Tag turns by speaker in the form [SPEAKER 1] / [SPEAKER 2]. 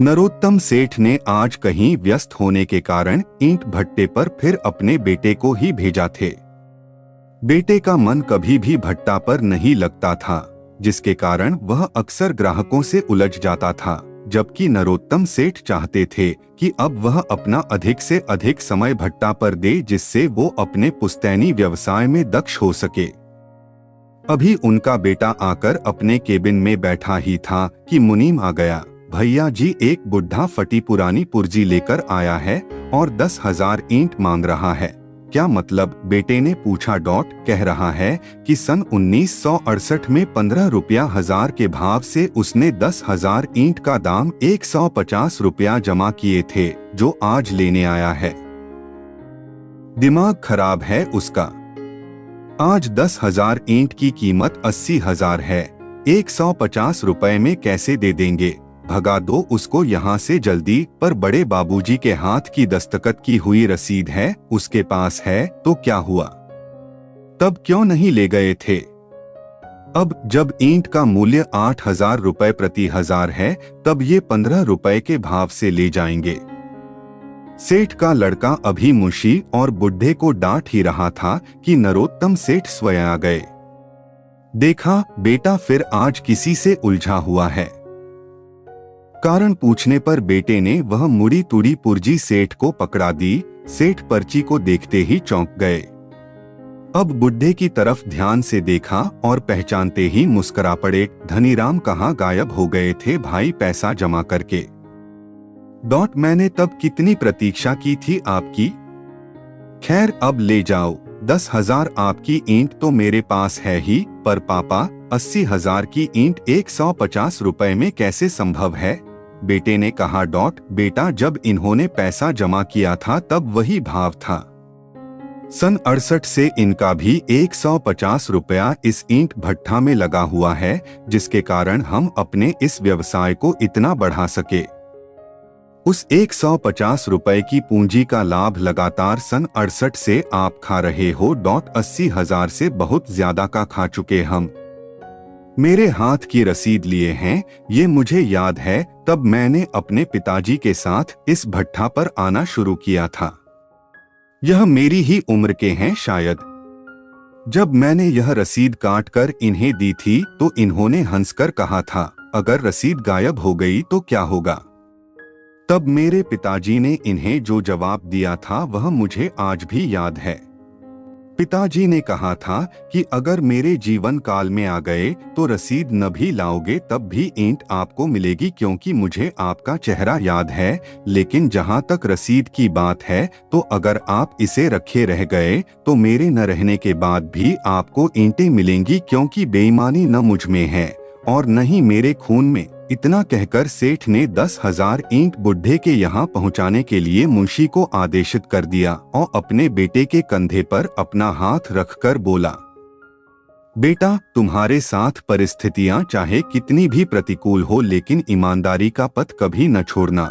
[SPEAKER 1] नरोत्तम सेठ ने आज कहीं व्यस्त होने के कारण ईंट भट्टे पर फिर अपने बेटे को ही भेजा थे। बेटे का मन कभी भी भट्टा पर नहीं लगता था, जिसके कारण वह अक्सर ग्राहकों से उलझ जाता था, जबकि नरोत्तम सेठ चाहते थे कि अब वह अपना अधिक से अधिक समय भट्टा पर दे, जिससे वो अपने पुश्तैनी व्यवसाय में दक्ष हो सके। अभी उनका बेटा आकर अपने केबिन में बैठा ही था कि मुनीम आ गया। भैया जी, एक बुढ़ा फटी पुरानी पुर्जी लेकर आया है और 10,000 ईंट मांग रहा है। क्या मतलब? बेटे ने पूछा। कह रहा है कि सन 1968 में 15 रुपया हजार के भाव से उसने 10,000 ईंट का दाम 150 रुपया जमा किए थे, जो आज लेने आया है। दिमाग खराब है उसका। आज 10,000 ईंट की कीमत 80,000 है, 150 रुपए में कैसे दे देंगे? भगा दो उसको यहाँ से जल्दी। पर बड़े बाबूजी के हाथ की दस्तखत की हुई रसीद है, उसके पास है तो क्या हुआ? तब क्यों नहीं ले गए थे? अब जब ईंट का मूल्य 8,000 रुपए प्रति हजार है, तब ये 15 रुपए के भाव से ले जाएंगे। सेठ का लड़का अभी मुंशी और बुढ़े को डांट ही रहा था कि नरोत्तम सेठ स्वयं आ गए। देखा बेटा फिर आज किसी से उलझा हुआ है। कारण पूछने पर बेटे ने वह मुड़ी तुड़ी पुर्जी सेठ को पकड़ा दी। सेठ पर्ची को देखते ही चौंक गए। अब बुढ़े की तरफ ध्यान से देखा और पहचानते ही मुस्कुरा पड़े। धनीराम कहाँ गायब हो गए थे भाई पैसा जमा करके? मैंने तब कितनी प्रतीक्षा की थी आपकी। खैर अब ले जाओ, 10,000 आपकी ईंट तो मेरे पास है ही, पर पापा 80,000 की ईंट 150 रुपए में कैसे संभव है? बेटे ने कहा। बेटा, जब इन्होंने पैसा जमा किया था तब वही भाव था। सन 68 से इनका भी 150 रुपया इस ईंट भट्ठा में लगा हुआ है, जिसके कारण हम अपने इस व्यवसाय को इतना बढ़ा सके। उस 150 रुपए की पूंजी का लाभ लगातार सन 68 से आप खा रहे हो। 80,000 से बहुत ज्यादा का खा चुके हम। मेरे हाथ की रसीद लिए हैं, ये मुझे याद है। तब मैंने अपने पिताजी के साथ इस भट्ठा पर आना शुरू किया था। यह मेरी ही उम्र के हैं शायद। जब मैंने यह रसीद काट कर इन्हें दी थी तो इन्होंने हंसकर कहा था, अगर रसीद गायब हो गई तो क्या होगा? तब मेरे पिताजी ने इन्हें जो जवाब दिया था वह मुझे आज भी याद है। पिताजी ने कहा था कि अगर मेरे जीवन काल में आ गए तो रसीद न भी लाओगे तब भी ईंट आपको मिलेगी, क्योंकि मुझे आपका चेहरा याद है। लेकिन जहां तक रसीद की बात है, तो अगर आप इसे रखे रह गए तो मेरे न रहने के बाद भी आपको ईंटें मिलेंगी, क्योंकि बेईमानी न मुझ में है और न ही मेरे खून में। इतना कहकर सेठ ने 10,000 ईंट बुढ़े के यहाँ पहुँचाने के लिए मुंशी को आदेशित कर दिया और अपने बेटे के कंधे पर अपना हाथ रखकर बोला, बेटा, तुम्हारे साथ परिस्थितियां चाहे कितनी भी प्रतिकूल हो, लेकिन ईमानदारी का पथ कभी न छोड़ना।